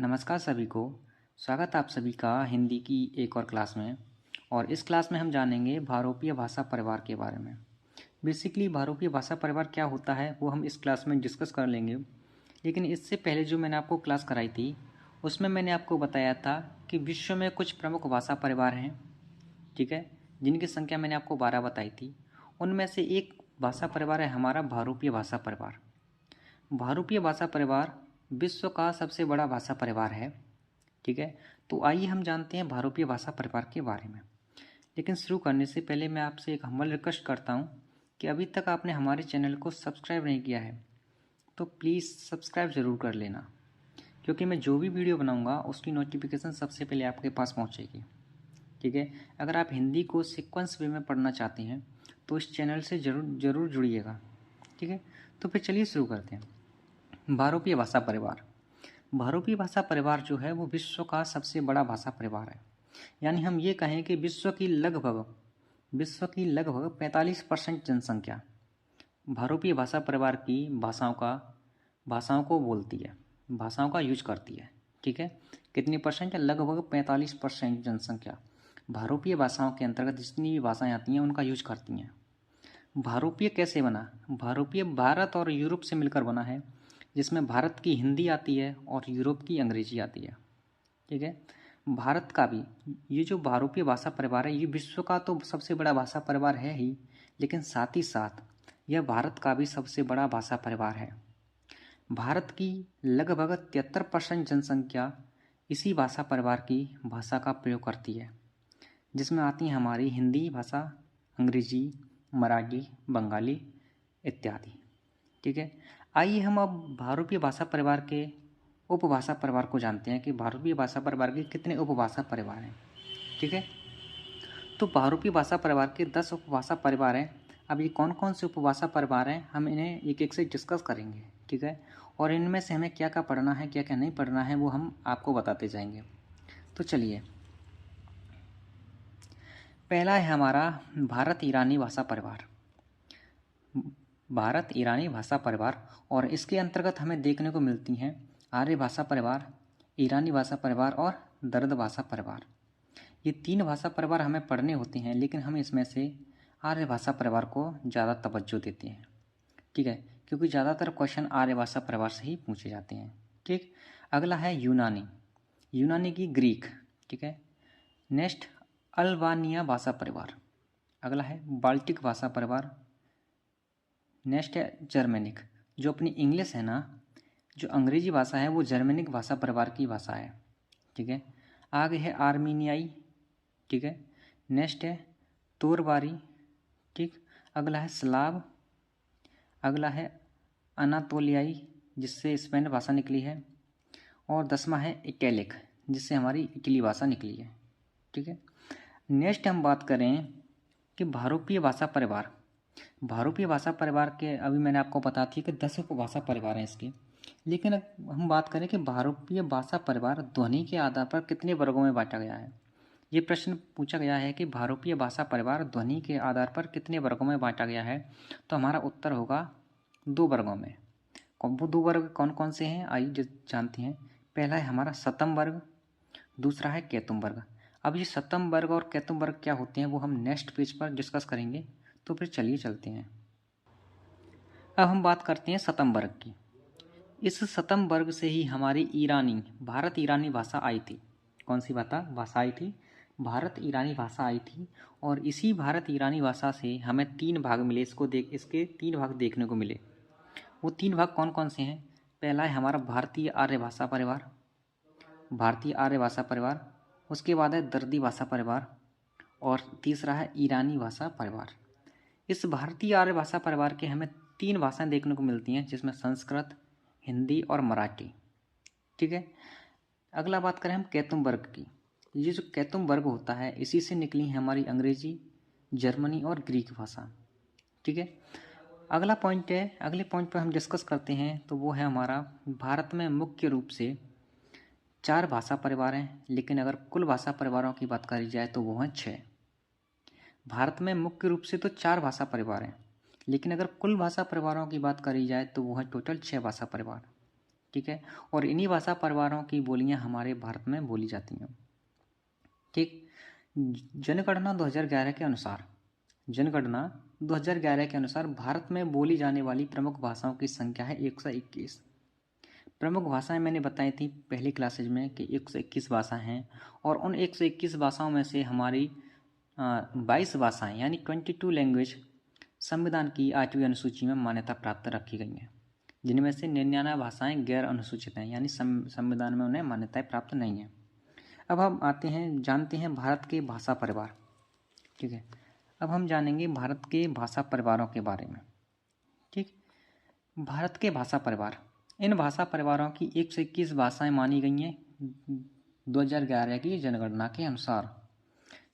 नमस्कार सभी को। स्वागत आप सभी का हिंदी की एक और क्लास में। और इस क्लास में हम जानेंगे भारोपीय भाषा परिवार के बारे में। बेसिकली भारोपीय भाषा परिवार क्या होता है वो हम इस क्लास में डिस्कस कर लेंगे। लेकिन इससे पहले जो मैंने आपको क्लास कराई थी उसमें मैंने आपको बताया था कि विश्व में कुछ प्रमुख भाषा परिवार हैं, ठीक है, जिनकी संख्या मैंने आपको 12 बताई थी। उनमें से एक भाषा परिवार है हमारा भारोपीय भाषा परिवार। भारोपीय भाषा परिवार विश्व का सबसे बड़ा भाषा परिवार है, ठीक है। तो आइए हम जानते हैं भारोपीय भाषा परिवार के बारे में। लेकिन शुरू करने से पहले मैं आपसे एक हम्बल रिक्वेस्ट करता हूँ कि अभी तक आपने हमारे चैनल को सब्सक्राइब नहीं किया है तो प्लीज़ सब्सक्राइब ज़रूर कर लेना, क्योंकि मैं जो भी वीडियो बनाऊँगा उसकी नोटिफिकेशन सबसे पहले आपके पास पहुँचेगी, ठीक है। अगर आप हिंदी को सीक्वेंस वे में पढ़ना चाहते हैं तो इस चैनल से ज़रूर जुड़िएगा, ठीक है। तो फिर चलिए शुरू करते हैं। भारोपीय भाषा परिवार। भारोपीय भाषा परिवार जो है वो विश्व का सबसे बड़ा भाषा परिवार है। यानी हम ये कहें कि विश्व की लगभग 45% जनसंख्या भारोपीय भाषा परिवार की भाषाओं को बोलती है, भाषाओं का यूज करती है, ठीक है। कितनी परसेंट है? लगभग 45% जनसंख्या भारोपीय भाषाओं के अंतर्गत जितनी भी भाषाएं आती हैं उनका यूज करती हैं। भारोपीय कैसे बना? भारोपीय भारत और यूरोप से मिलकर बना है, जिसमें भारत की हिंदी आती है और यूरोप की अंग्रेजी आती है, ठीक है। भारत का भी ये जो भारोपीय भाषा परिवार है ये विश्व का तो सबसे बड़ा भाषा परिवार है ही, लेकिन साथ ही साथ यह भारत का भी सबसे बड़ा भाषा परिवार है। भारत की लगभग 73% जनसंख्या इसी भाषा परिवार की भाषा का प्रयोग करती है, जिसमें आती हैं हमारी हिंदी भाषा, अंग्रेजी, मराठी, बंगाली इत्यादि, ठीक है। आइए हम अब भारोपीय भाषा परिवार के उपभाषा परिवार को जानते हैं कि भारोपीय भाषा परिवार के कितने उपभाषा परिवार हैं, ठीक है। तो भारोपीय भाषा परिवार के 10 उपभाषा परिवार हैं। अब ये कौन कौन से उपभाषा परिवार हैं हम इन्हें एक एक से डिस्कस करेंगे, ठीक है। और इनमें से हमें क्या क्या पढ़ना है क्या क्या नहीं पढ़ना है वो हम आपको बताते जाएंगे। तो चलिए, पहला है हमारा भारत ईरानी भाषा परिवार। भारत ईरानी भाषा परिवार, और इसके अंतर्गत हमें देखने को मिलती हैं आर्य भाषा परिवार, ईरानी भाषा परिवार और दर्द भाषा परिवार। ये 3 भाषा परिवार हमें पढ़ने होते हैं, लेकिन हम इसमें से आर्य भाषा परिवार को ज़्यादा तवज्जो देते हैं, ठीक है, क्योंकि ज़्यादातर क्वेश्चन आर्य भाषा परिवार से ही पूछे जाते हैं, ठीक। अगला है यूनानी की ग्रीक, ठीक है। नेक्स्ट अल्बानिया भाषा परिवार। अगला है बाल्टिक भाषा परिवार। नेक्स्ट है जर्मेनिक। जो अपनी इंग्लिश है ना, जो अंग्रेजी भाषा है वो जर्मेनिक भाषा परिवार की भाषा है, ठीक है। आगे है आर्मीनियाई, ठीक है। नेक्स्ट है तोरबारी, ठीक। अगला है स्लाव। अगला है अनातोलियाई, जिससे स्पेन भाषा निकली है। और 10वां है इटैलिक, जिससे हमारी इटली भाषा निकली है, ठीक है। नेक्स्ट हम बात करें कि भारोपीय भाषा परिवार। भारोपीय भाषा परिवार के अभी मैंने आपको बता दी कि 10 उपभाषा परिवार हैं इसके। लेकिन अब हम बात करें कि भारोपीय भाषा परिवार ध्वनि के आधार पर कितने वर्गों में बांटा गया है। ये प्रश्न पूछा गया है कि भारोपीय भाषा परिवार ध्वनि के आधार पर कितने वर्गों में बांटा गया है, तो हमारा उत्तर होगा 2 वर्गों में। वो 2 वर्ग कौन कौन से हैं आइए जानते हैं। पहला है हमारा सतम वर्ग, दूसरा है कैतुम वर्ग। अब ये सतम वर्ग और कैतुम वर्ग क्या होते हैं वो हम नेक्स्ट पेज पर डिस्कस करेंगे, तो फिर चलिए चलते हैं। अब हम बात करते हैं सतम वर्ग की। इस सतम वर्ग से ही हमारी भारत ईरानी भाषा आई थी। कौन सी भाषा आई थी? भारत ईरानी भाषा आई थी। और इसी भारत ईरानी भाषा से हमें 3 भाग मिले, इसके 3 भाग देखने को मिले। वो 3 भाग कौन कौन से हैं? पहला है हमारा भारतीय आर्य भाषा परिवार, उसके बाद है दर्दी भाषा परिवार, और तीसरा है ईरानी भाषा परिवार। इस भारतीय आर्य भाषा परिवार के हमें 3 भाषाएं देखने को मिलती हैं, जिसमें संस्कृत, हिंदी और मराठी, ठीक है। अगला बात करें हम कैतुम वर्ग की। ये जो कैतुम वर्ग होता है इसी से निकली है हमारी अंग्रेजी, जर्मनी और ग्रीक भाषा, ठीक है। अगले पॉइंट पर हम डिस्कस करते हैं, तो वो है हमारा भारत में मुख्य रूप से 4 भाषा परिवार हैं, लेकिन अगर कुल भाषा परिवारों की बात करी जाए तो वो हैं 6। भारत में मुख्य रूप से तो 4 भाषा परिवार हैं, लेकिन अगर कुल भाषा परिवारों की बात करी जाए तो वो है टोटल 6 भाषा परिवार, ठीक है। और इन्हीं भाषा परिवारों की बोलियां हमारे भारत में बोली जाती हैं। ठीक। जनगणना 2011 के अनुसार भारत में बोली जाने वाली प्रमुख भाषाओं की संख्या है 121। प्रमुख भाषाएं मैंने बताई थी पहली क्लासेज में कि 121 भाषाएं हैं, और उन 121 भाषाओं में से हमारी 22 भाषाएं यानी 22 लैंग्वेज संविधान की 8वीं अनुसूची में मान्यता प्राप्त रखी गई हैं, जिनमें से 99 भाषाएं गैर अनुसूचित हैं यानी संविधान में उन्हें मान्यताएं प्राप्त नहीं है। अब हम जानते हैं भारत के भाषा परिवार। ठीक है, अब हम जानेंगे भारत के भाषा परिवारों के बारे में। ठीक, भारत के भाषा परिवार, इन भाषा परिवारों की 121 भाषाएं मानी गई हैं 2011 की जनगणना के अनुसार,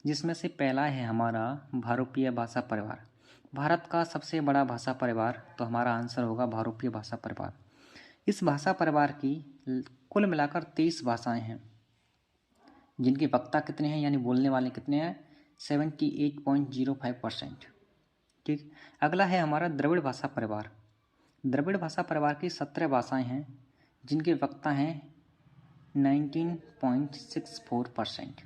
जिसमें से पहला है हमारा भारोपीय भाषा परिवार। भारत का सबसे बड़ा भाषा परिवार, तो हमारा आंसर होगा भारोपीय भाषा परिवार। इस भाषा परिवार की कुल मिलाकर 23 भाषाएं हैं, जिनके वक्ता कितने हैं यानी बोलने वाले कितने हैं, 78.05%। ठीक, अगला है हमारा द्रविड़ भाषा परिवार। द्रविड़ भाषा परिवार की 17 भाषाएं हैं, जिनके वक्ता हैं 19.64%।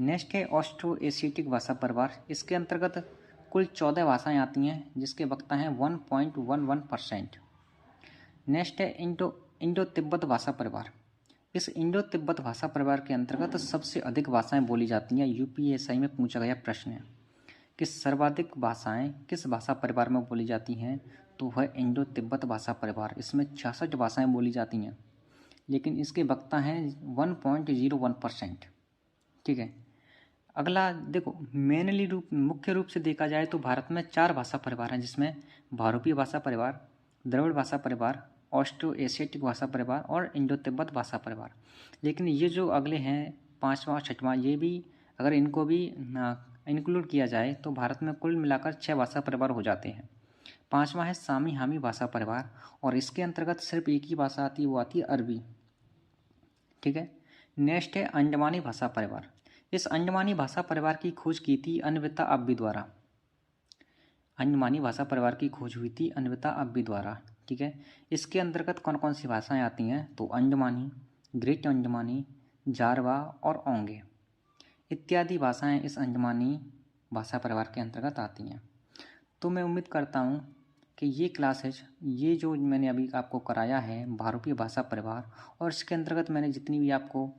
नेक्स्ट है ऑस्ट्रो एशियाटिक भाषा परिवार। इसके अंतर्गत कुल 14 भाषाएं आती हैं, जिसके वक्ता हैं 1.11%। नेक्स्ट है इंडो तिब्बत भाषा परिवार। इस इंडो तिब्बत भाषा परिवार के अंतर्गत सबसे अधिक भाषाएं बोली जाती हैं। यूपीएससी में पूछा गया प्रश्न है कि सर्वाधिक भाषाएं किस भाषा परिवार में बोली जाती हैं, तो वह इंडो तिब्बत भाषा परिवार। इसमें 66 भाषाएं बोली जाती हैं, लेकिन इसके वक्ता हैं 1.01%। ठीक है, अगला देखो, मुख्य रूप से देखा जाए तो भारत में 4 भाषा परिवार हैं, जिसमें भारोपीय भाषा परिवार, द्रविड़ भाषा परिवार, ऑस्ट्रो एशियाटिक भाषा परिवार और इंडो तिब्बत भाषा परिवार। लेकिन ये जो अगले हैं 5वां 6वां, ये भी अगर इनको भी इंक्लूड किया जाए तो भारत में कुल मिलाकर 6 भाषा परिवार हो जाते हैं। 5वां है सामी हामी भाषा परिवार, और इसके अंतर्गत सिर्फ एक ही भाषा आती है, वो आती है अरबी। ठीक है, नेक्स्ट है अंडमानी भाषा परिवार। इस अंडमानी भाषा परिवार की खोज की थी अन्विता अब्बी द्वारा। अंडमानी भाषा परिवार की खोज हुई थी अन्विता अब्बी द्वारा। ठीक है, इसके अंतर्गत कौन कौन सी भाषाएं आती हैं, तो अंडमानी, ग्रेट अंडमानी, जारवा और ओंगे इत्यादि भाषाएं इस अंडमानी भाषा परिवार के अंतर्गत आती हैं। तो मैं उम्मीद करता हूँ कि ये क्लासेज, ये जो मैंने अभी आपको कराया है भारोपीय भाषा परिवार, और इसके अंतर्गत मैंने जितनी भी आपको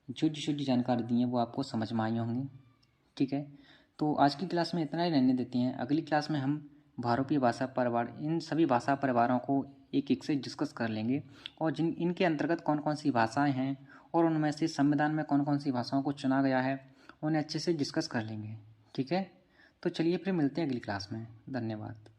छोटी जानकारी दी है वो आपको समझ में आई होंगी। ठीक है, तो आज की क्लास में इतना ही रहने देते हैं। अगली क्लास में हम भारोपीय भाषा परिवार, इन सभी भाषा परिवारों को एक एक से डिस्कस कर लेंगे, और इनके अंतर्गत कौन कौन सी भाषाएं हैं और उनमें से संविधान में कौन कौन सी भाषाओं को चुना गया है, उन्हें अच्छे से डिस्कस कर लेंगे। ठीक है, तो चलिए फिर मिलते हैं अगली क्लास में। धन्यवाद।